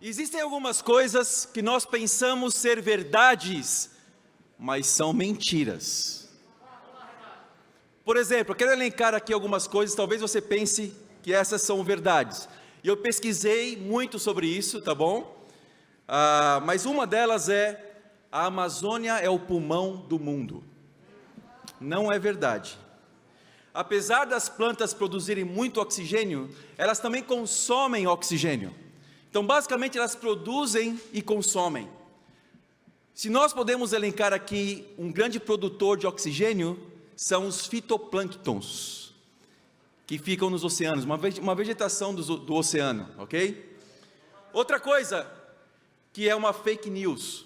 Existem algumas coisas que nós pensamos ser verdades, mas são mentiras. Por exemplo, eu quero elencar aqui algumas coisas, talvez você pense que essas são verdades. E eu pesquisei muito sobre isso, tá bom? Mas uma delas é: a Amazônia é o pulmão do mundo. Não é verdade. Apesar das plantas produzirem muito oxigênio, elas também consomem oxigênio. Então, basicamente, elas produzem e consomem. Se nós podemos elencar aqui um grande produtor de oxigênio, são os fitoplânctons, que ficam nos oceanos, uma vegetação do oceano, ok? Outra coisa, que é uma fake news: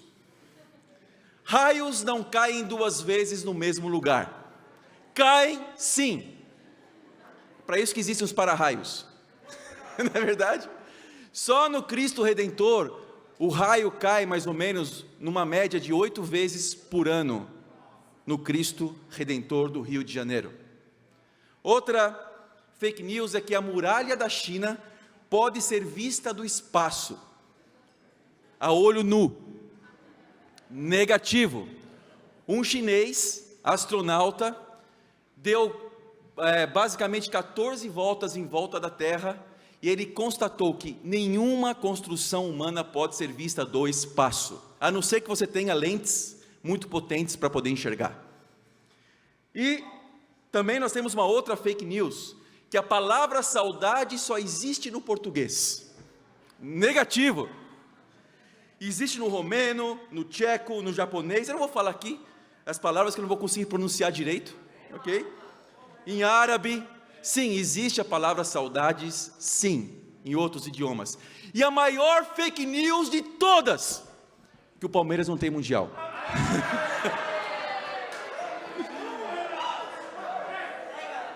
raios não caem duas vezes no mesmo lugar. Caem sim. Para isso que existem os para-raios. Não é verdade? Só no Cristo Redentor, o raio cai mais ou menos numa média de 8 vezes por ano, no Cristo Redentor do Rio de Janeiro. Outra fake news é que a muralha da China pode ser vista do espaço, a olho nu. Negativo. Um chinês, astronauta, deu basicamente 14 voltas em volta da Terra, e ele constatou que nenhuma construção humana pode ser vista do espaço, a não ser que você tenha lentes muito potentes para poder enxergar. E também nós temos uma outra fake news, que a palavra saudade só existe no português. Negativo. Existe no romeno, no tcheco, no japonês. Eu não vou falar aqui as palavras que eu não vou conseguir pronunciar direito, ok? Em árabe, sim, existe a palavra saudades, sim, em outros idiomas. E a maior fake news de todas, que o Palmeiras não tem mundial.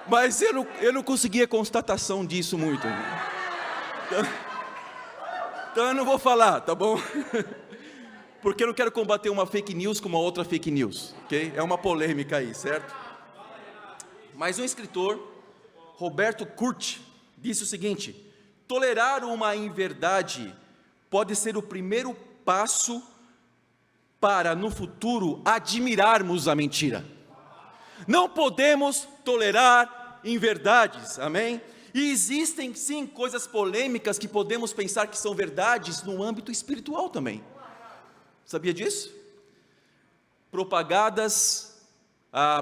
Mas eu não consegui a constatação disso muito. Então eu não vou falar, tá bom? Porque eu não quero combater uma fake news com uma outra fake news, ok? É uma polêmica aí, certo? Mas um escritor, Roberto Curti, disse o seguinte: tolerar uma inverdade pode ser o primeiro passo para, no futuro, admirarmos a mentira. Não podemos tolerar inverdades, amém? E existem sim coisas polêmicas que podemos pensar que são verdades no âmbito espiritual também. Sabia disso? Propagadas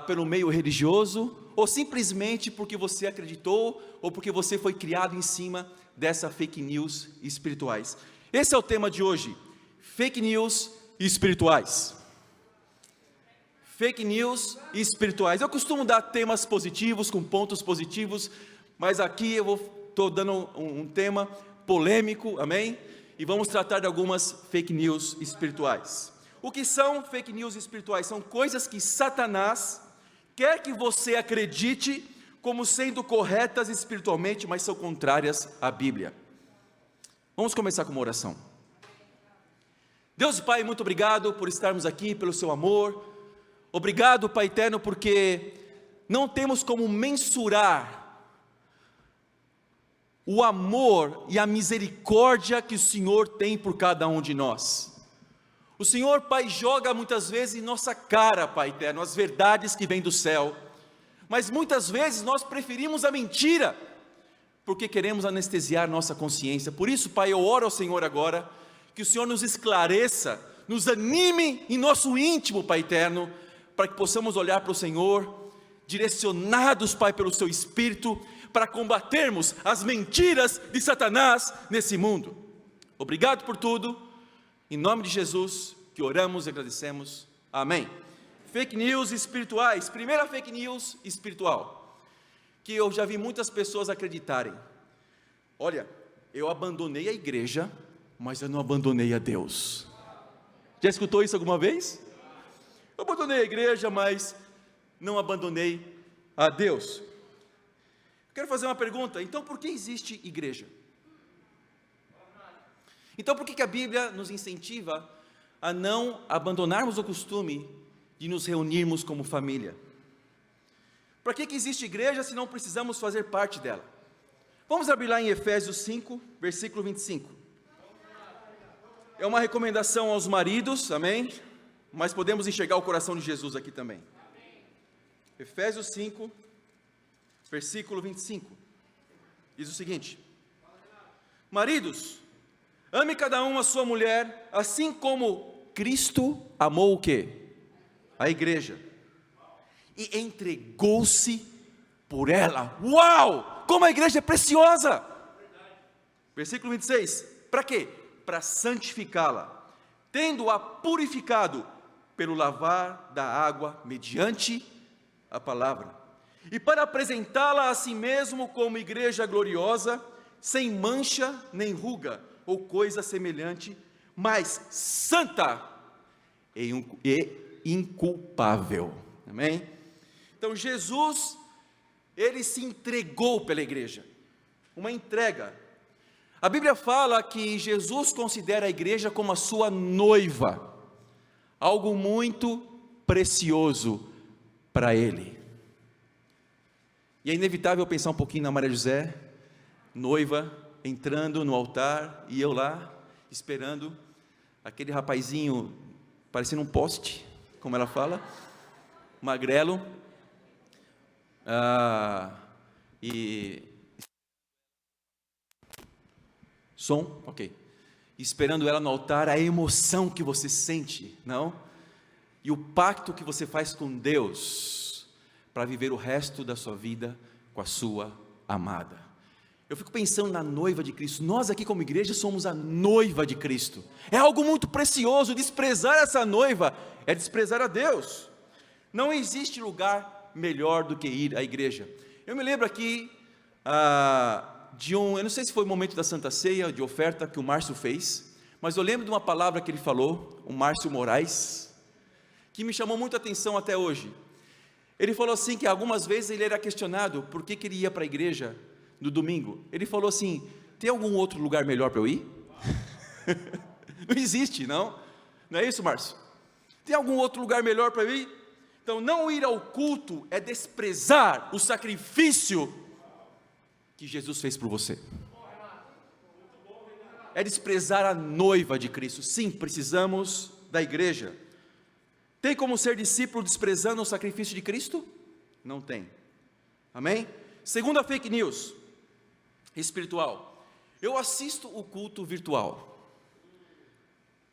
pelo meio religioso, ou simplesmente porque você acreditou, ou porque você foi criado em cima dessa fake news espirituais. Esse é o tema de hoje: fake news espirituais. Fake news espirituais. Eu costumo dar temas positivos, com pontos positivos, mas aqui eu estou dando um tema polêmico, amém? E vamos tratar de algumas fake news espirituais. O que são fake news espirituais? São coisas que Satanás quer que você acredite como sendo corretas espiritualmente, mas são contrárias à Bíblia. Vamos começar com uma oração. Deus e Pai, muito obrigado por estarmos aqui, pelo seu amor. Obrigado, Pai eterno, porque não temos como mensurar o amor e a misericórdia que o Senhor tem por cada um de nós. O Senhor, Pai, joga muitas vezes em nossa cara, Pai eterno, as verdades que vêm do céu, mas muitas vezes nós preferimos a mentira, porque queremos anestesiar nossa consciência. Por isso, Pai, eu oro ao Senhor agora, que o Senhor nos esclareça, nos anime em nosso íntimo, Pai eterno, para que possamos olhar para o Senhor, direcionados, Pai, pelo seu Espírito, para combatermos as mentiras de Satanás nesse mundo. Obrigado por tudo, em nome de Jesus, que oramos e agradecemos, amém. Fake news espirituais. Primeira fake news espiritual, que eu já vi muitas pessoas acreditarem: olha, eu abandonei a igreja, mas eu não abandonei a Deus. Já escutou isso alguma vez? Eu abandonei a igreja, mas não abandonei a Deus. Quero fazer uma pergunta: então por que existe igreja? Então por que a Bíblia nos incentiva a não abandonarmos o costume de nos reunirmos como família? Para que existe igreja se não precisamos fazer parte dela? Vamos abrir lá em Efésios 5, versículo 25. É uma recomendação aos maridos, amém? Mas podemos enxergar o coração de Jesus aqui também. Efésios 5, versículo 25, diz o seguinte: maridos, ame cada um a sua mulher, assim como Cristo amou o quê? A igreja, e entregou-se por ela. Uau! Como a igreja é preciosa! Versículo 26, para quê? Para santificá-la, tendo-a purificado pelo lavar da água mediante a palavra, e para apresentá-la a si mesmo como igreja gloriosa, sem mancha nem ruga, ou coisa semelhante, mas santa e inculpável. Amém? Então Jesus, ele se entregou pela igreja, uma entrega. A Bíblia fala que Jesus considera a igreja como a sua noiva, algo muito precioso para ele. E é inevitável pensar um pouquinho na Maria José, noiva, entrando no altar, e eu lá, esperando, aquele rapazinho, parecendo um poste, como ela fala, magrelo, e som, ok, esperando ela no altar, a emoção que você sente, não? E o pacto que você faz com Deus, para viver o resto da sua vida com a sua amada. Eu fico pensando na noiva de Cristo. Nós aqui como igreja somos a noiva de Cristo. É algo muito precioso. Desprezar essa noiva é desprezar a Deus. Não existe lugar melhor do que ir à igreja. Eu me lembro aqui eu não sei se foi o momento da Santa Ceia, de oferta que o Márcio fez, mas eu lembro de uma palavra que ele falou, o Márcio Moraes, que me chamou muito a atenção até hoje. Ele falou assim, que algumas vezes ele era questionado, por que ele ia para a igreja no domingo. Ele falou assim, tem algum outro lugar melhor para eu ir? Não existe, não? Não é isso, Márcio? Tem algum outro lugar melhor para eu ir? Então, não ir ao culto é desprezar o sacrifício que Jesus fez por você. É desprezar a noiva de Cristo. Sim, precisamos da igreja. Tem como ser discípulo desprezando o sacrifício de Cristo? Não tem. Amém? Segunda fake news espiritual. Eu assisto o culto virtual,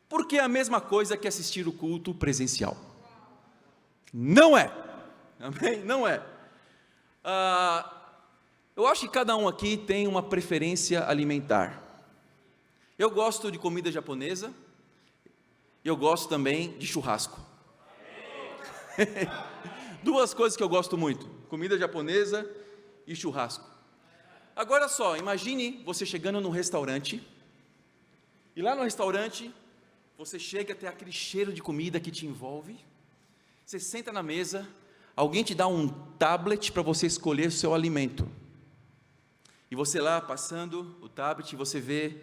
porque é a mesma coisa que assistir o culto presencial. Não é. Amém? Não é. Eu acho que cada um aqui tem uma preferência alimentar. Eu gosto de comida japonesa, e eu gosto também de churrasco. Duas coisas que eu gosto muito: comida japonesa e churrasco. Agora só, imagine você chegando num restaurante, e lá no restaurante, você chega até aquele cheiro de comida que te envolve, você senta na mesa, alguém te dá um tablet para você escolher o seu alimento, e você lá passando o tablet, você vê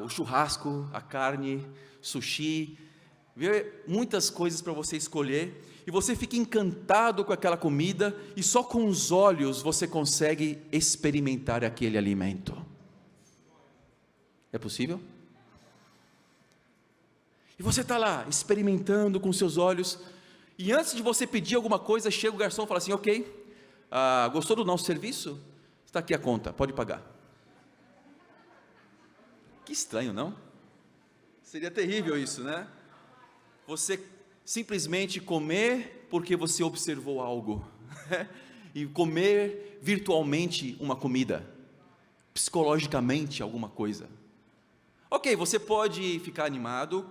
o churrasco, a carne, sushi, vê muitas coisas para você escolher, e você fica encantado com aquela comida, e só com os olhos você consegue experimentar aquele alimento. É possível? E você está lá, experimentando com seus olhos, e antes de você pedir alguma coisa, chega o garçom e fala assim, ok, gostou do nosso serviço? Está aqui a conta, pode pagar. Que estranho, não? Seria terrível isso, né? Você simplesmente comer porque você observou algo, e comer virtualmente uma comida, psicologicamente alguma coisa. Ok, você pode ficar animado,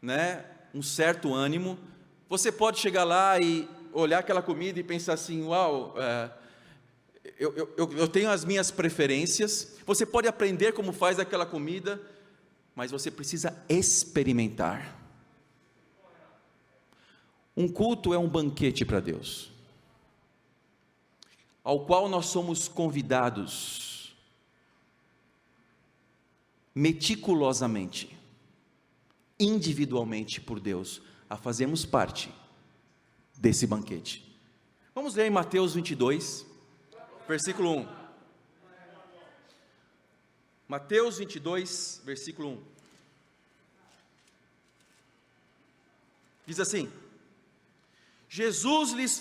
né? Um certo ânimo, você pode chegar lá e olhar aquela comida e pensar assim, uau, eu tenho as minhas preferências. Você pode aprender como faz aquela comida, mas você precisa experimentar. Um culto é um banquete para Deus, ao qual nós somos convidados meticulosamente, individualmente por Deus, a fazermos parte desse banquete. Vamos ler em Mateus 22, versículo 1. Mateus 22, versículo 1. Diz assim: Jesus lhes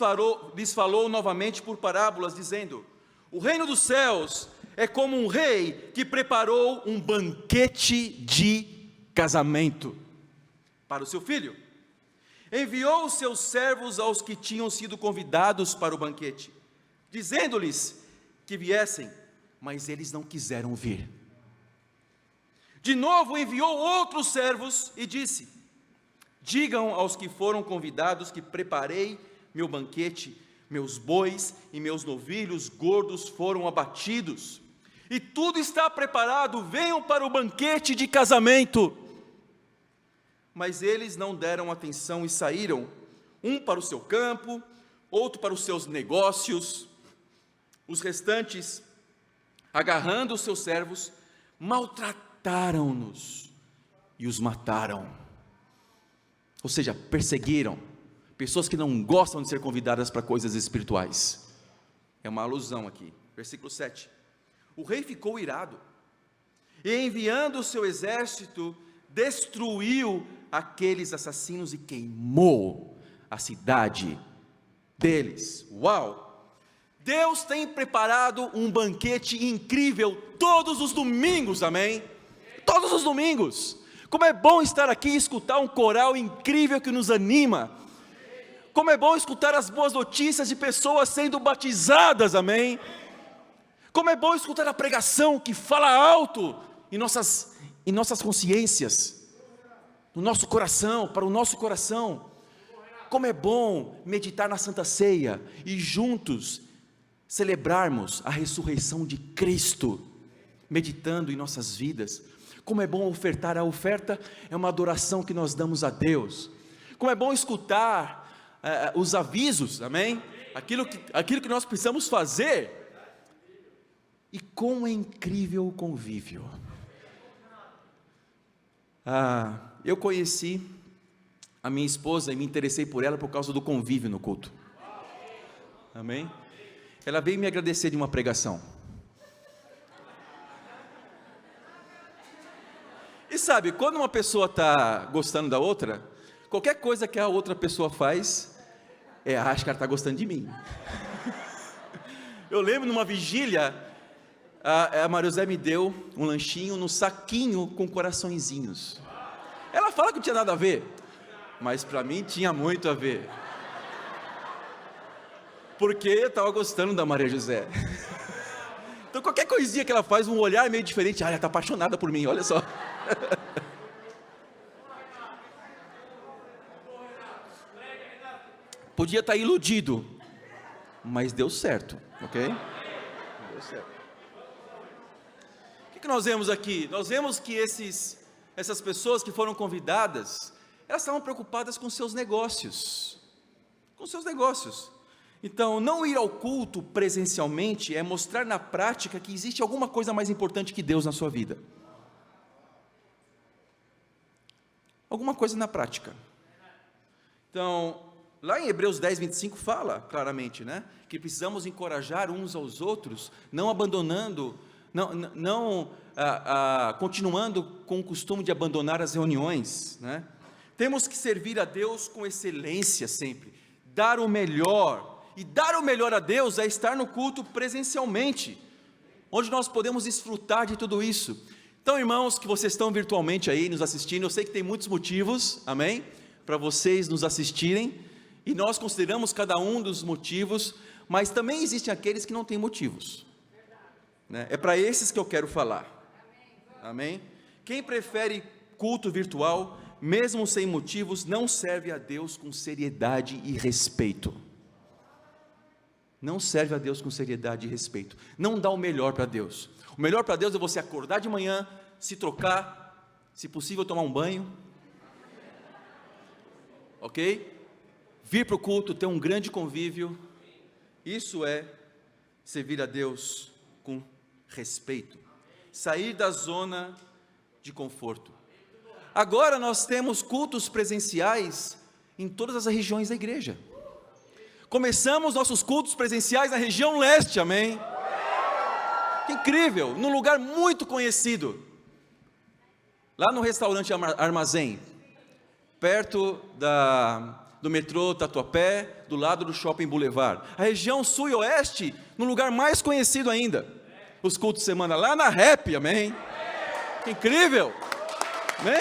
falou novamente por parábolas, dizendo: o reino dos céus é como um rei que preparou um banquete de casamento para o seu filho. Enviou os seus servos aos que tinham sido convidados para o banquete, dizendo-lhes que viessem, mas eles não quiseram vir. De novo enviou outros servos e disse: digam aos que foram convidados que preparei meu banquete, meus bois e meus novilhos gordos foram abatidos, e tudo está preparado, venham para o banquete de casamento. Mas eles não deram atenção e saíram, um para o seu campo, outro para os seus negócios. Os restantes, agarrando os seus servos, maltrataram-nos e os mataram. Ou seja, perseguiram pessoas que não gostam de ser convidadas para coisas espirituais. É uma alusão aqui. Versículo 7. O rei ficou irado e, enviando o seu exército, destruiu aqueles assassinos e queimou a cidade deles. Uau! Deus tem preparado um banquete incrível todos os domingos, amém? Todos os domingos. Como é bom estar aqui e escutar um coral incrível que nos anima. Como é bom escutar as boas notícias de pessoas sendo batizadas, amém? Como é bom escutar a pregação que fala alto em nossas consciências, no nosso coração, para o nosso coração. Como é bom meditar na Santa Ceia e juntos celebrarmos a ressurreição de Cristo, meditando em nossas vidas. Como é bom ofertar. A oferta é uma adoração que nós damos a Deus. Como é bom escutar os avisos, amém? Aquilo que nós precisamos fazer. E como é incrível o convívio. Eu conheci a minha esposa e me interessei por ela por causa do convívio no culto. Amém? Ela veio me agradecer de uma pregação. E sabe, quando uma pessoa está gostando da outra, qualquer coisa que a outra pessoa faz, acho que ela está gostando de mim. Eu lembro numa vigília, a Maria José me deu um lanchinho no saquinho com coraçõezinhos. Ela fala que não tinha nada a ver, mas para mim tinha muito a ver. Porque eu estava gostando da Maria José. Então qualquer coisinha que ela faz, um olhar meio diferente, ela está apaixonada por mim, olha só. Podia estar iludido, mas deu certo, ok? Deu certo. O que nós vemos aqui? Nós vemos que essas pessoas que foram convidadas, elas estavam preocupadas com seus negócios. Com seus negócios. Então, não ir ao culto presencialmente é mostrar na prática que existe alguma coisa mais importante que Deus na sua vida. Alguma coisa na prática. Então, lá em Hebreus 10, 25 fala claramente, né? Que precisamos encorajar uns aos outros, não abandonando, continuando com o costume de abandonar as reuniões, né? Temos que servir a Deus com excelência sempre, dar o melhor. E dar o melhor a Deus é estar no culto presencialmente, onde nós podemos desfrutar de tudo isso. Então, irmãos, que vocês estão virtualmente aí nos assistindo, eu sei que tem muitos motivos, amém? Para vocês nos assistirem, e nós consideramos cada um dos motivos, mas também existem aqueles que não têm motivos, né? É para esses que eu quero falar, amém? Quem prefere culto virtual, mesmo sem motivos, não serve a Deus com seriedade e respeito. Não serve a Deus com seriedade e respeito. Não dá o melhor para Deus. O melhor para Deus é você acordar de manhã, se trocar, se possível tomar um banho, ok? Vir para o culto, ter um grande convívio. Isso é servir a Deus com respeito. Sair da zona de conforto. Agora nós temos cultos presenciais em todas as regiões da igreja. Começamos nossos cultos presenciais na região leste, amém? Que incrível, num lugar muito conhecido, lá no restaurante Armazém. perto do metrô Tatuapé, do lado do Shopping Boulevard. A região sul e oeste, no lugar mais conhecido ainda. Os cultos de semana lá na Rap, amém? Que incrível! Amém?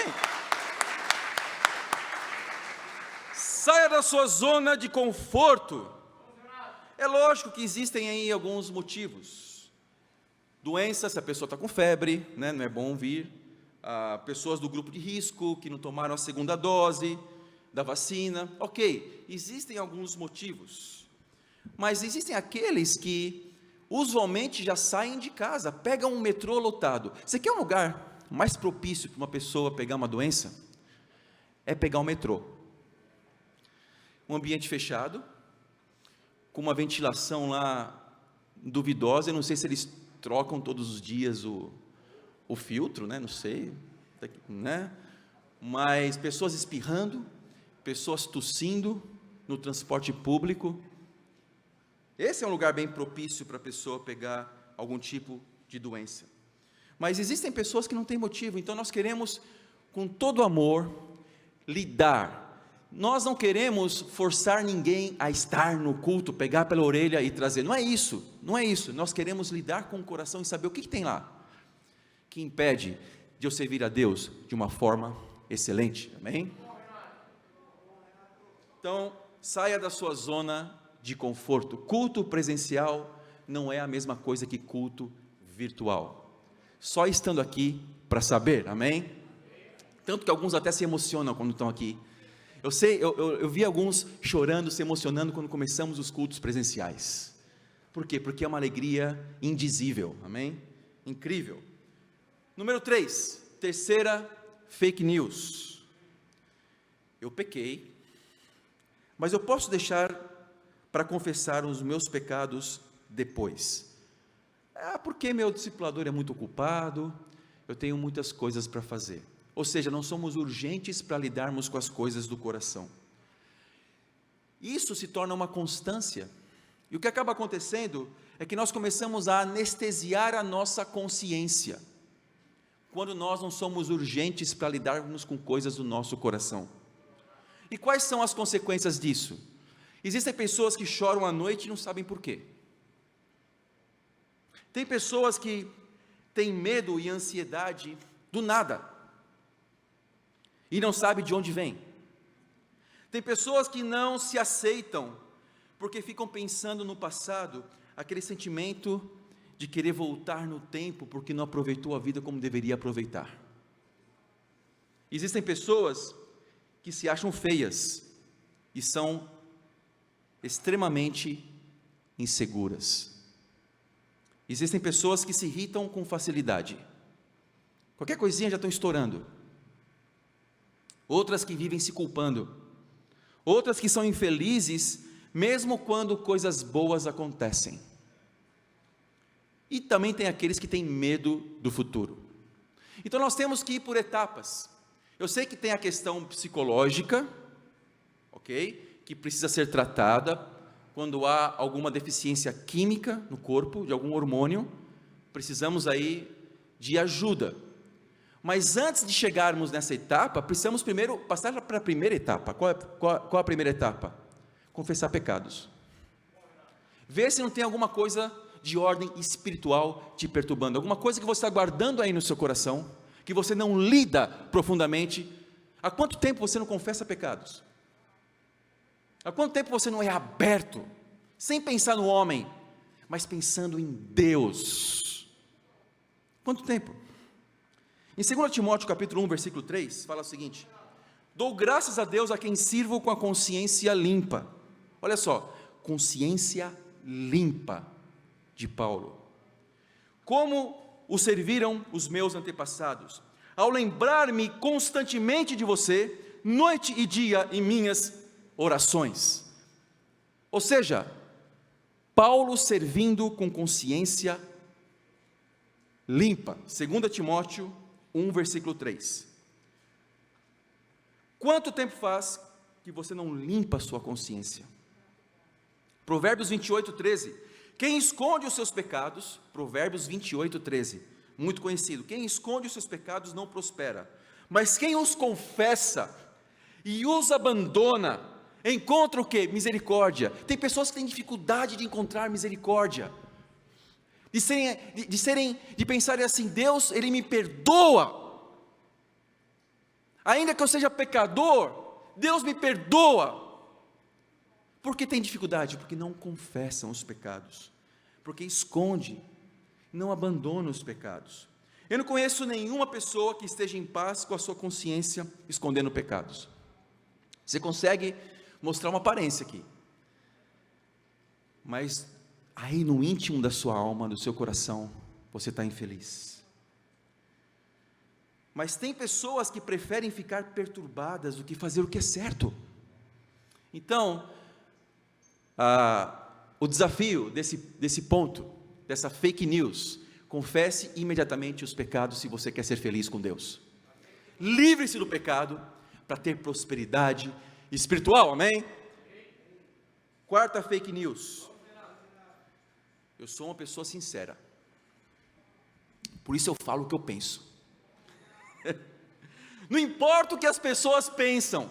Saia da sua zona de conforto. É lógico que existem aí alguns motivos. Doença, se a pessoa está com febre, né, não é bom vir. Pessoas do grupo de risco, que não tomaram a segunda dose da vacina. Ok, existem alguns motivos. Mas existem aqueles que usualmente já saem de casa, pegam um metrô lotado. Você quer um lugar mais propício para uma pessoa pegar uma doença? É pegar um metrô. Um ambiente fechado, com uma ventilação lá duvidosa. Eu não sei se eles trocam todos os dias o filtro, né? Não sei, né? Mas pessoas espirrando, pessoas tossindo no transporte público. Esse é um lugar bem propício para a pessoa pegar algum tipo de doença. Mas existem pessoas que não têm motivo, então nós queremos, com todo amor, lidar. Nós não queremos forçar ninguém a estar no culto, pegar pela orelha e trazer. Não é isso, não é isso. Nós queremos lidar com o coração e saber o que tem lá, que impede de eu servir a Deus de uma forma excelente. Amém? Então, saia da sua zona de conforto. Culto presencial não é a mesma coisa que culto virtual. Só estando aqui para saber, amém? Tanto que alguns até se emocionam quando estão aqui. Eu sei, eu vi alguns chorando, se emocionando quando começamos os cultos presenciais. Por quê? Porque é uma alegria indizível, amém? Incrível. Número 3, terceira fake news. Eu pequei, mas eu posso deixar para confessar os meus pecados depois. Porque meu discipulador é muito ocupado, eu tenho muitas coisas para fazer. Ou seja, não somos urgentes para lidarmos com as coisas do coração. Isso se torna uma constância. E o que acaba acontecendo é que nós começamos a anestesiar a nossa consciência, quando nós não somos urgentes para lidarmos com coisas do nosso coração. E quais são as consequências disso? Existem pessoas que choram à noite e não sabem por quê. Tem pessoas que têm medo e ansiedade do nada, e não sabem de onde vem. Tem pessoas que não se aceitam, porque ficam pensando no passado, aquele sentimento de querer voltar no tempo, porque não aproveitou a vida como deveria aproveitar. Existem pessoas que se acham feias, e são extremamente inseguras. Existem pessoas que se irritam com facilidade, qualquer coisinha já estão estourando. Outras que vivem se culpando, outras que são infelizes, mesmo quando coisas boas acontecem. E também tem aqueles que têm medo do futuro. Então nós temos que ir por etapas. Eu sei que tem a questão psicológica, ok? Que precisa ser tratada, quando há alguma deficiência química no corpo, de algum hormônio, precisamos aí de ajuda. Mas antes de chegarmos nessa etapa, precisamos primeiro passar para a primeira etapa. Qual a primeira etapa? Confessar pecados. Ver se não tem alguma coisa de ordem espiritual te perturbando, alguma coisa que você está guardando aí no seu coração, que você não lida profundamente. Há quanto tempo você não confessa pecados? Há quanto tempo você não é aberto, sem pensar no homem, mas pensando em Deus? Quanto tempo? Em 2 Timóteo capítulo 1, versículo 3, fala o seguinte: dou graças a Deus a quem sirvo com a consciência limpa. Olha só, consciência limpa de Paulo. Como o serviram os meus antepassados, ao lembrar-me constantemente de você, noite e dia em minhas orações. Ou seja, Paulo servindo com consciência limpa. 2 Timóteo 1, versículo 3. Quanto tempo faz que você não limpa a sua consciência? Provérbios 28, 13. Quem esconde os seus pecados, Provérbios 28, 13, muito conhecido. Quem esconde os seus pecados não prospera, mas quem os confessa e os abandona, encontra o quê? Misericórdia. Tem pessoas que têm dificuldade de encontrar misericórdia, de pensarem assim: Deus, Ele me perdoa, ainda que eu seja pecador, Deus me perdoa. Por que tem dificuldade? Porque não confessam os pecados, porque esconde, não abandona os pecados. Eu não conheço nenhuma pessoa que esteja em paz com a sua consciência escondendo pecados. Você consegue mostrar uma aparência aqui, mas aí no íntimo da sua alma, do seu coração, você está infeliz. Mas tem pessoas que preferem ficar perturbadas do que fazer o que é certo. Então, o desafio desse ponto, dessa fake news: confesse imediatamente os pecados se você quer ser feliz com Deus. Livre-se do pecado para ter prosperidade espiritual, amém? Quarta fake news: eu sou uma pessoa sincera, por isso eu falo o que eu penso. Não importa o que as pessoas pensam,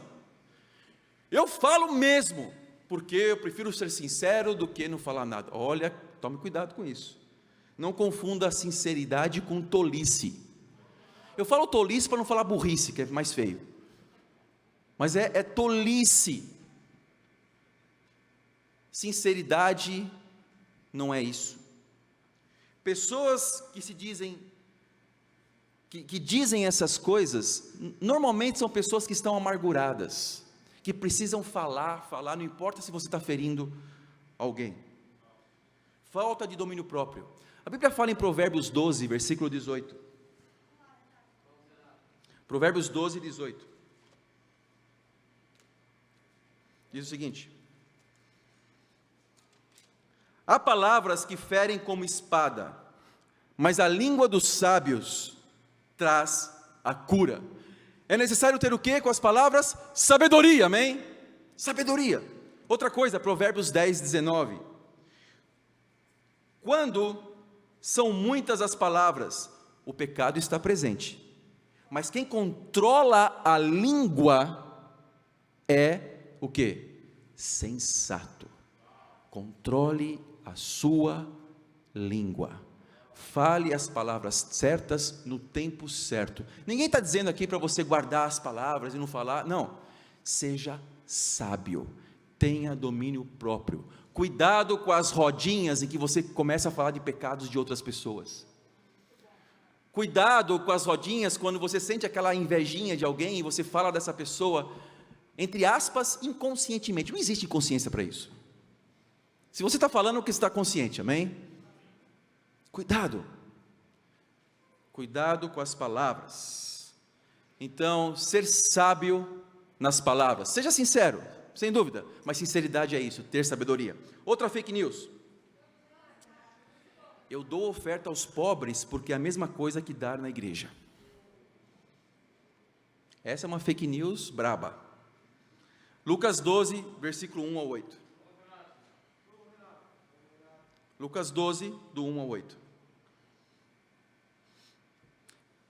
eu falo mesmo, porque eu prefiro ser sincero do que não falar nada. Olha, tome cuidado com isso. Não confunda a sinceridade com tolice. Eu falo tolice para não falar burrice, que é mais feio, mas é tolice. Sinceridade não é isso. Pessoas que se dizem, que dizem essas coisas, normalmente são pessoas que estão amarguradas, que precisam falar, não importa se você está ferindo alguém. Falta de domínio próprio. A Bíblia fala em Provérbios 12, versículo 18. Provérbios 12, 18. Diz o seguinte: há palavras que ferem como espada, mas a língua dos sábios traz a cura. É necessário ter o que com as palavras? Sabedoria, amém? Sabedoria. Outra coisa, Provérbios 10, 19. Quando são muitas as palavras, o pecado está presente, mas quem controla a língua é o que? Sensato. Controle a sua língua. Fale as palavras certas no tempo certo. Ninguém está dizendo aqui para você guardar as palavras e não falar. Não, seja sábio, tenha domínio próprio. Cuidado com as rodinhas em que você começa a falar de pecados de outras pessoas. Cuidado com as rodinhas quando você sente aquela invejinha de alguém e você fala dessa pessoa, entre aspas, inconscientemente. Não existe consciência para isso. Se você está falando o que está consciente, amém? Cuidado com as palavras. Então, ser sábio nas palavras, seja sincero, sem dúvida, mas sinceridade é isso, ter sabedoria. Outra fake news: eu dou oferta aos pobres porque é a mesma coisa que dar na igreja. Essa é uma fake news braba. Lucas 12, versículo 1 ao 8. Lucas 12, do 1 ao 8.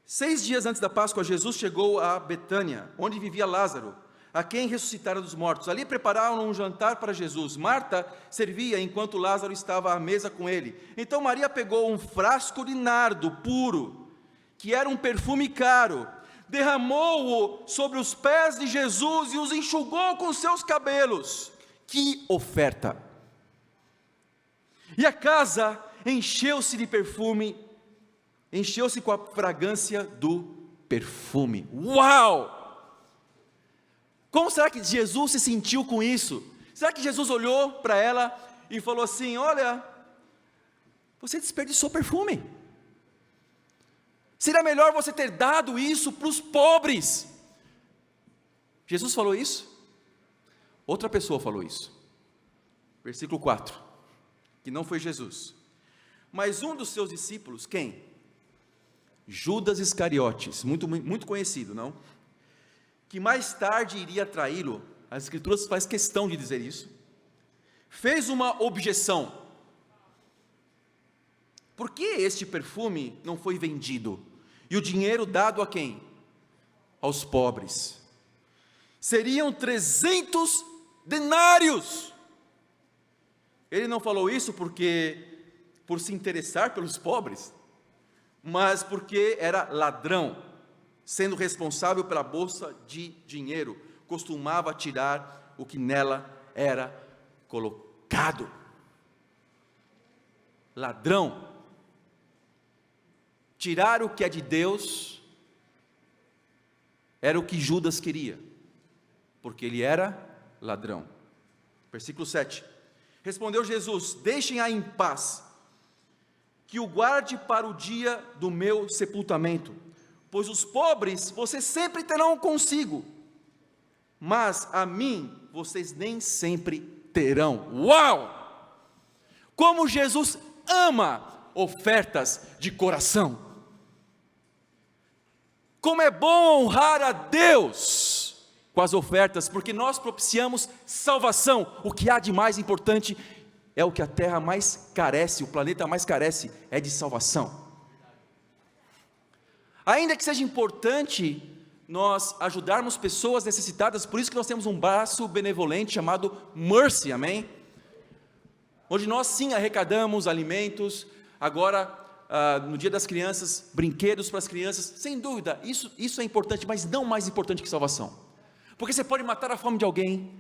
6 dias antes da Páscoa, Jesus chegou a Betânia, onde vivia Lázaro, a quem ressuscitara dos mortos. Ali prepararam um jantar para Jesus. Marta servia enquanto Lázaro estava à mesa com ele. Então Maria pegou um frasco de nardo puro, que era um perfume caro, derramou-o sobre os pés de Jesus e os enxugou com seus cabelos. Que oferta! E a casa encheu-se de perfume, encheu-se com a fragrância do perfume. Uau! Como será que Jesus se sentiu com isso? Será que Jesus olhou para ela e falou assim: olha, você desperdiçou perfume, seria melhor você ter dado isso para os pobres? Jesus falou isso? Outra pessoa falou isso. Versículo 4, que não foi Jesus, mas um dos seus discípulos. Quem? Judas Iscariotes, muito conhecido, não? Que mais tarde iria traí-lo. As Escrituras faz questão de dizer isso. Fez uma objeção: por que este perfume não foi vendido e o dinheiro dado a quem? Aos pobres. seriam 300 denários. Ele não falou isso por se interessar pelos pobres, mas porque era ladrão, sendo responsável pela bolsa de dinheiro, costumava tirar o que nela era colocado. Ladrão. Tirar o que é de Deus era o que Judas queria, porque ele era ladrão. Versículo 7. Respondeu Jesus: deixem-a em paz, que o guarde para o dia do meu sepultamento, pois os pobres vocês sempre terão consigo, mas a mim vocês nem sempre terão. Uau! Como Jesus ama ofertas de coração. Como é bom honrar a Deus com as ofertas, porque nós propiciamos salvação. O que há de mais importante é o que a terra mais carece, o planeta mais carece, é de salvação. Ainda que seja importante nós ajudarmos pessoas necessitadas, por isso que nós temos um braço benevolente chamado Mercy, amém? Onde nós sim arrecadamos alimentos, agora no dia das crianças, brinquedos para as crianças, sem dúvida, isso é importante, mas não mais importante que salvação, porque você pode matar a fome de alguém,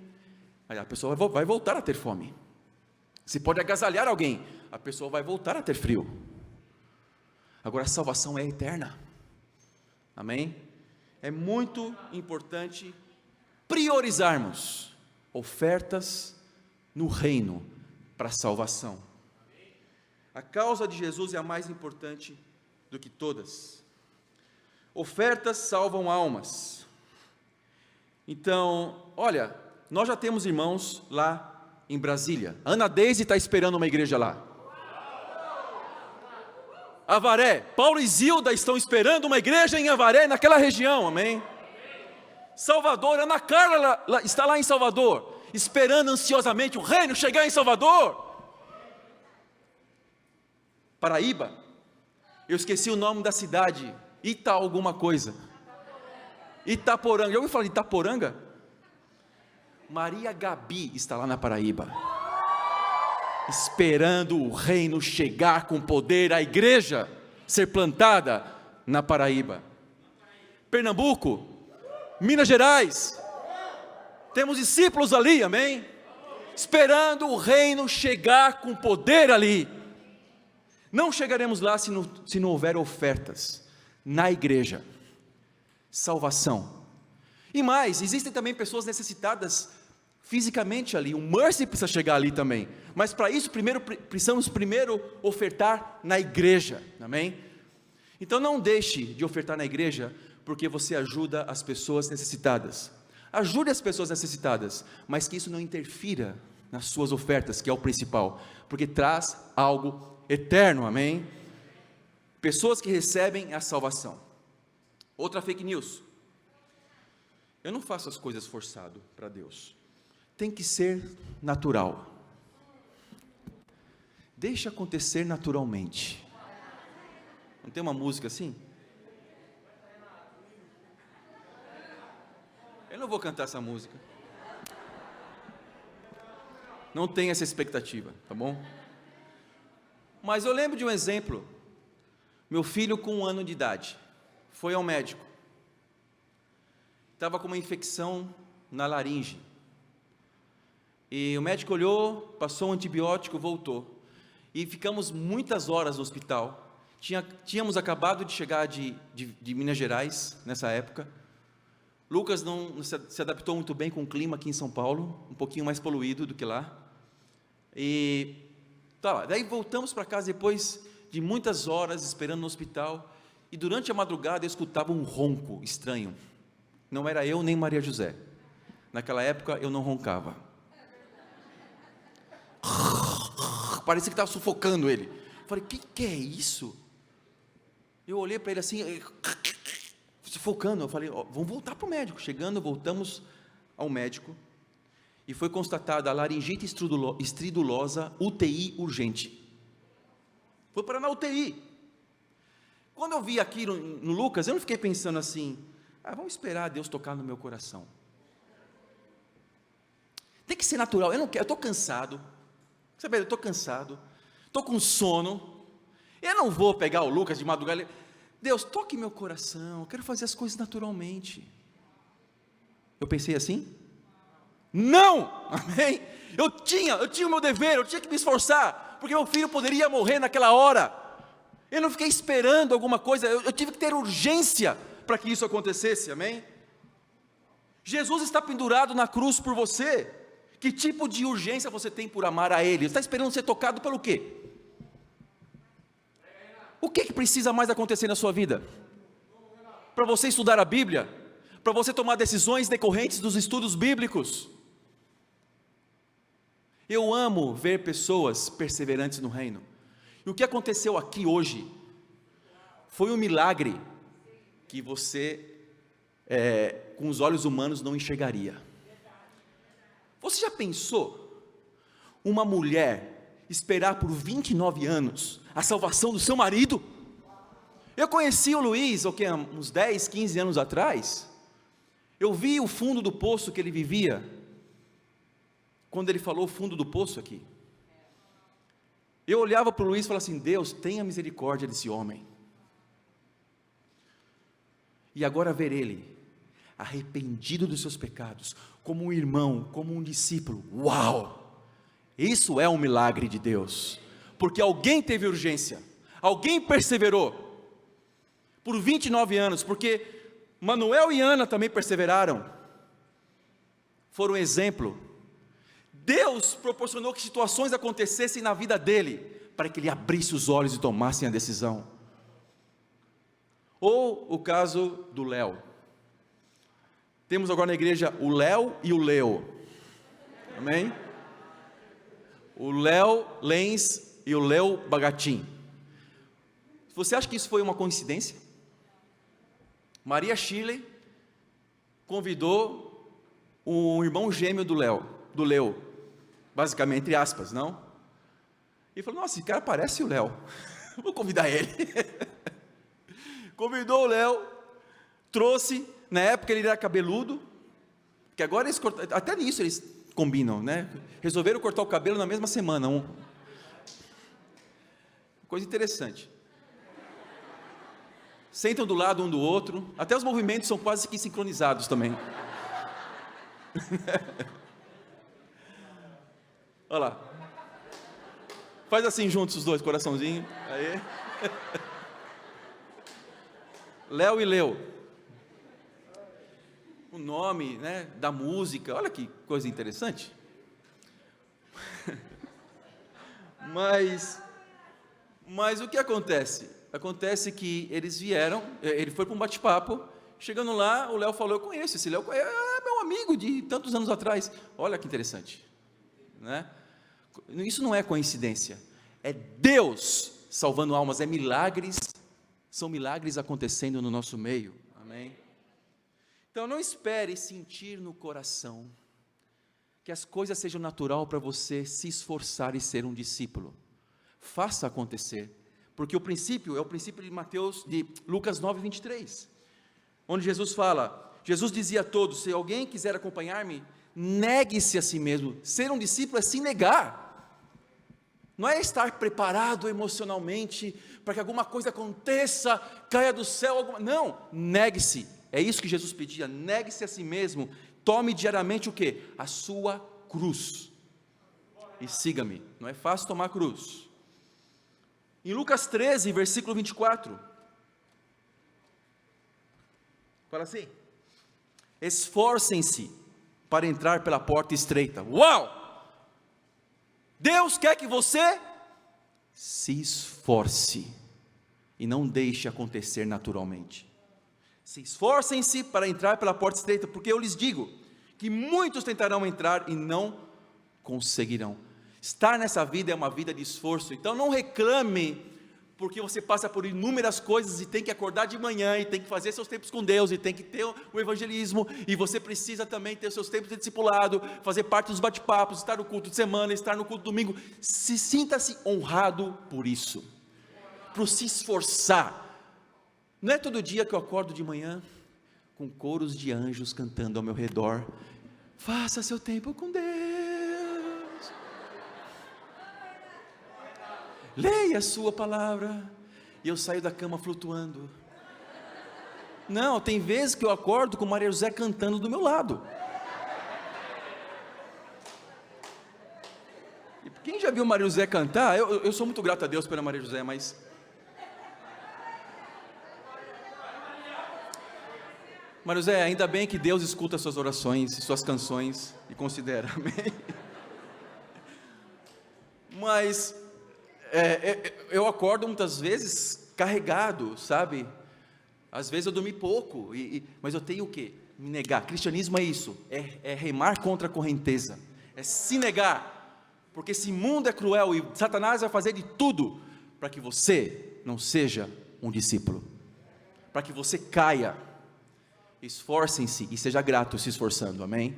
aí a pessoa vai voltar a ter fome. Você pode agasalhar alguém, a pessoa vai voltar a ter frio. Agora a salvação é eterna, amém? É muito importante priorizarmos ofertas no reino para a salvação. A causa de Jesus é a mais importante do que todas. Ofertas salvam almas. Então, olha, nós já temos irmãos lá em Brasília. Ana Deise está esperando uma igreja lá. Avaré, Paulo e Zilda estão esperando uma igreja em Avaré, naquela região, amém? Salvador, Ana Carla está lá em Salvador, esperando ansiosamente o reino chegar em Salvador. Paraíba, eu esqueci o nome da cidade, alguma coisa, Itaporanga, já ouviu falar de Itaporanga? Maria Gabi está lá na Paraíba, esperando o reino chegar com poder, a igreja ser plantada na Paraíba. Pernambuco, Minas Gerais, temos discípulos ali, amém? Esperando o reino chegar com poder ali. Não chegaremos lá se não houver ofertas na igreja, salvação. E mais, existem também pessoas necessitadas fisicamente ali, o Mercy precisa chegar ali também, mas para isso precisamos primeiro ofertar na igreja, amém? Então não deixe de ofertar na igreja, porque você ajuda as pessoas necessitadas. Ajude as pessoas necessitadas, mas que isso não interfira nas suas ofertas, que é o principal, porque traz algo eterno, amém? Pessoas que recebem a salvação. Outra fake news: eu não faço as coisas forçado para Deus, tem que ser natural, deixa acontecer naturalmente. Não tem uma música assim? Eu não vou cantar essa música, não tenho essa expectativa, tá bom? Mas eu lembro de um exemplo. Meu filho com 1 ano de idade foi ao médico, estava com uma infecção na laringe, e o médico olhou, passou um antibiótico, voltou, e ficamos muitas horas no hospital. Tínhamos acabado de chegar de Minas Gerais, nessa época. Lucas não se adaptou muito bem com o clima aqui em São Paulo, um pouquinho mais poluído do que lá, e daí voltamos para casa depois de muitas horas esperando no hospital, e durante a madrugada eu escutava um ronco estranho. Não era eu nem Maria José, naquela época eu não roncava, parecia que estava sufocando ele. Falei, que é isso? Eu olhei para ele assim, sufocando. Eu falei, vamos voltar para o médico. Voltamos ao médico, e foi constatada a laringite estridulosa, UTI urgente. Foi para na UTI. Quando eu vi aquilo no Lucas, eu não fiquei pensando assim, vamos esperar Deus tocar no meu coração. Tem que ser natural. Eu não quero, eu estou cansado. Sabe, eu estou cansado. Estou com sono. Eu não vou pegar o Lucas de madrugada. Deus, toque meu coração. Eu quero fazer as coisas naturalmente. Eu pensei assim? Não! Amém? Eu tinha o meu dever, eu tinha que me esforçar, porque meu filho poderia morrer naquela hora. Eu não fiquei esperando alguma coisa, eu tive que ter urgência para que isso acontecesse, amém? Jesus está pendurado na cruz por você. Que tipo de urgência você tem por amar a Ele? Você está esperando ser tocado pelo quê? O que precisa mais acontecer na sua vida? Para você estudar a Bíblia? Para você tomar decisões decorrentes dos estudos bíblicos? Eu amo ver pessoas perseverantes no reino. E o que aconteceu aqui hoje foi um milagre que você, com os olhos humanos, não enxergaria. Você já pensou uma mulher esperar por 29 anos a salvação do seu marido? Eu conheci o Luiz, uns 10, 15 anos atrás. Eu vi o fundo do poço que ele vivia, quando ele falou o fundo do poço aqui. Eu olhava para o Luiz e falava assim: Deus, tenha misericórdia desse homem. E agora ver ele, arrependido dos seus pecados, como um irmão, como um discípulo, uau! Isso é um milagre de Deus, porque alguém teve urgência, alguém perseverou, por 29 anos, porque Manuel e Ana também perseveraram, foram exemplo. Deus proporcionou que situações acontecessem na vida dele, para que ele abrisse os olhos e tomasse a decisão. Ou o caso do Léo. Temos agora na igreja o Léo e o Leo. Amém? O Léo Lenz e o Léo Bagatim. Você acha que isso foi uma coincidência? Maria Shirley convidou o irmão gêmeo do Leo, basicamente, entre aspas, não? E falou: nossa, esse cara parece o Léo, vou convidar ele. Convidou o Léo, trouxe, na época ele era cabeludo, que agora eles cortam, até nisso eles combinam, né? Resolveram cortar o cabelo na mesma semana, coisa interessante. Sentam do lado um do outro, até os movimentos são quase que sincronizados também. Olha lá. Faz assim juntos os dois, coraçãozinho. Aí. Léo e Leo. O nome, né, da música. Olha que coisa interessante. Mas o que acontece? Acontece que eles vieram, ele foi para um bate-papo. Chegando lá, o Léo falou: eu conheço esse Léo, é meu amigo de tantos anos atrás. Olha que interessante, né? Isso não é coincidência, é Deus salvando almas, são milagres acontecendo no nosso meio, amém? Então não espere sentir no coração, que as coisas sejam natural para você se esforçar e ser um discípulo. Faça acontecer, porque o princípio é o princípio de Lucas 9, 23, onde Jesus fala, Jesus dizia a todos: se alguém quiser acompanhar-me, negue-se a si mesmo. Ser um discípulo é se negar, não é estar preparado emocionalmente, para que alguma coisa aconteça, caia do céu, não, negue-se, é isso que Jesus pedia, negue-se a si mesmo, tome diariamente o quê? A sua cruz, e siga-me. Não é fácil tomar a cruz. Em Lucas 13, versículo 24, fala assim: esforcem-se para entrar pela porta estreita. Uau! Deus quer que você se esforce e não deixe acontecer naturalmente. Se esforcem-se para entrar pela porta estreita, porque eu lhes digo que muitos tentarão entrar e não conseguirão. Estar nessa vida é uma vida de esforço, então não reclame porque você passa por inúmeras coisas e tem que acordar de manhã, e tem que fazer seus tempos com Deus, e tem que ter o evangelismo, e você precisa também ter seus tempos de discipulado, fazer parte dos bate-papos, estar no culto de semana, estar no culto de domingo. Sinta-se honrado por isso, por se esforçar. Não é todo dia que eu acordo de manhã, com coros de anjos cantando ao meu redor: faça seu tempo com Deus. leia a sua palavra, e eu saio da cama flutuando. Não, tem vezes que eu acordo com Maria José cantando do meu lado. E quem já viu Maria José cantar, eu sou muito grato a Deus pela Maria José, mas... Maria José, ainda bem que Deus escuta suas orações, suas canções, e considera, amém? Mas, eu acordo muitas vezes carregado, sabe? Às vezes eu dormi pouco, mas eu tenho o quê? Me negar. Cristianismo é isso, é remar contra a correnteza, é se negar, porque esse mundo é cruel e Satanás vai fazer de tudo para que você não seja um discípulo, para que você caia. Esforcem-se e seja grato se esforçando, amém?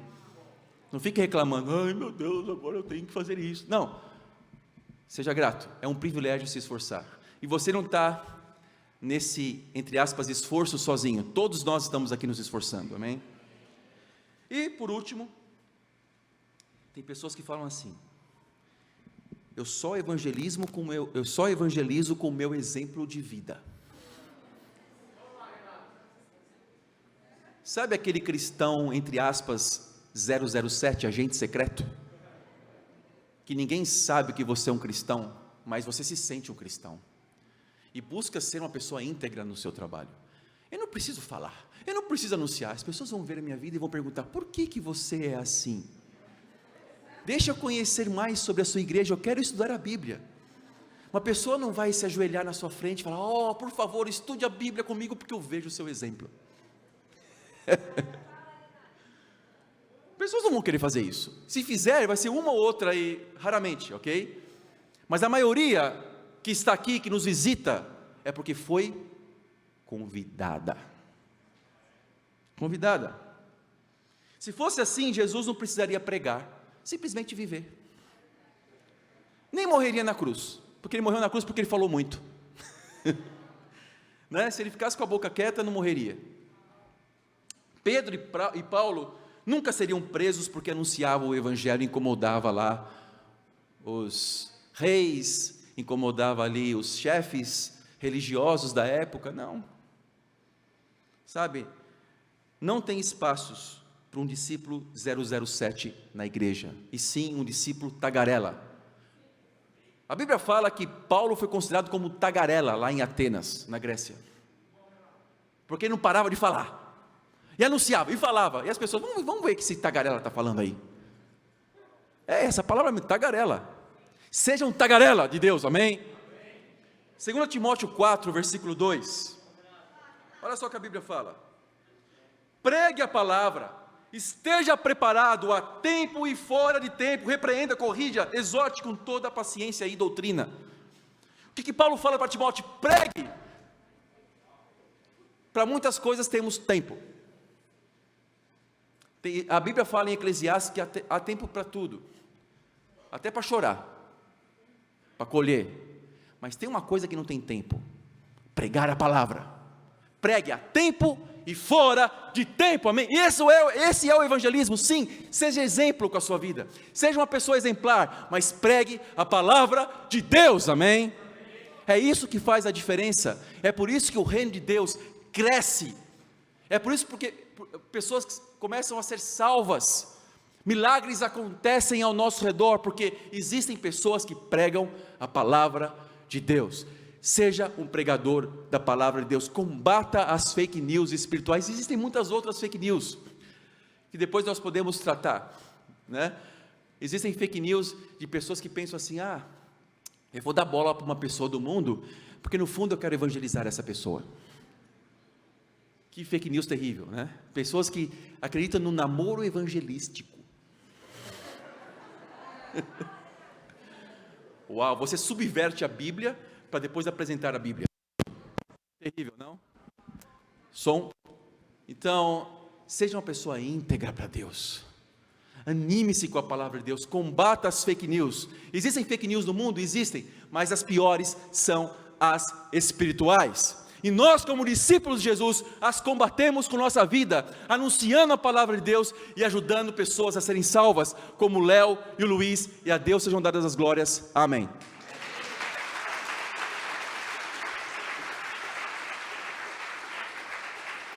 Não fique reclamando, ai meu Deus, agora eu tenho que fazer isso. Não, seja grato, é um privilégio se esforçar, e você não está nesse, entre aspas, esforço sozinho, todos nós estamos aqui nos esforçando, amém? E por último, tem pessoas que falam assim, eu só evangelizo com o meu exemplo de vida. Sabe aquele cristão, entre aspas, 007, agente secreto? Que ninguém sabe que você é um cristão, mas você se sente um cristão. E busca ser uma pessoa íntegra no seu trabalho. Eu não preciso falar, eu não preciso anunciar. As pessoas vão ver a minha vida e vão perguntar, por que você é assim? Deixa eu conhecer mais sobre a sua igreja, eu quero estudar a Bíblia. Uma pessoa não vai se ajoelhar na sua frente e falar, oh, por favor, estude a Bíblia comigo, porque eu vejo o seu exemplo. Pessoas não vão querer fazer isso. Se fizer, vai ser uma ou outra aí, raramente, ok? Mas a maioria que está aqui, que nos visita, é porque foi convidada. Convidada. Se fosse assim, Jesus não precisaria pregar, simplesmente viver. Nem morreria na cruz, porque ele morreu na cruz porque ele falou muito. Né? Se ele ficasse com a boca quieta, não morreria. Pedro e Paulo nunca seriam presos porque anunciavam o evangelho, incomodava lá os reis, incomodava ali os chefes religiosos da época, não. Sabe, não tem espaços para um discípulo 007 na igreja, e sim um discípulo tagarela. A Bíblia fala que Paulo foi considerado como tagarela lá em Atenas, na Grécia, porque ele não parava de falar. E anunciava, e falava, e as pessoas, vamos ver o que esse tagarela está falando aí. Essa palavra é tagarela. Seja um tagarela de Deus, amém? 2 Timóteo 4, versículo 2. Olha só o que a Bíblia fala. Pregue a palavra, esteja preparado a tempo e fora de tempo, repreenda, corrija, exorte com toda a paciência e doutrina. O que Paulo fala para Timóteo? Pregue. Para muitas coisas temos tempo. A Bíblia fala em Eclesiastes que há tempo para tudo, até para chorar, para colher, mas tem uma coisa que não tem tempo: pregar a palavra. Pregue a tempo e fora de tempo, amém? Esse é o evangelismo, sim. Seja exemplo com a sua vida, seja uma pessoa exemplar, mas pregue a palavra de Deus, amém? É isso que faz a diferença, é por isso que o reino de Deus cresce, é por isso porque pessoas começam a ser salvas, milagres acontecem ao nosso redor, porque existem pessoas que pregam a palavra de Deus. Seja um pregador da palavra de Deus, combata as fake news espirituais. Existem muitas outras fake news, que depois nós podemos tratar, né? Existem fake news de pessoas que pensam assim, eu vou dar bola para uma pessoa do mundo, porque no fundo eu quero evangelizar essa pessoa. Que fake news terrível, né? Pessoas que acreditam no namoro evangelístico. Uau, você subverte a Bíblia para depois apresentar a Bíblia. Terrível, não? Então, seja uma pessoa íntegra para Deus. Anime-se com a palavra de Deus, combata as fake news. Existem fake news no mundo? Existem, mas as piores são as espirituais. E nós, como discípulos de Jesus, as combatemos com nossa vida, anunciando a palavra de Deus e ajudando pessoas a serem salvas, como o Léo e o Luiz, e a Deus sejam dadas as glórias. Amém.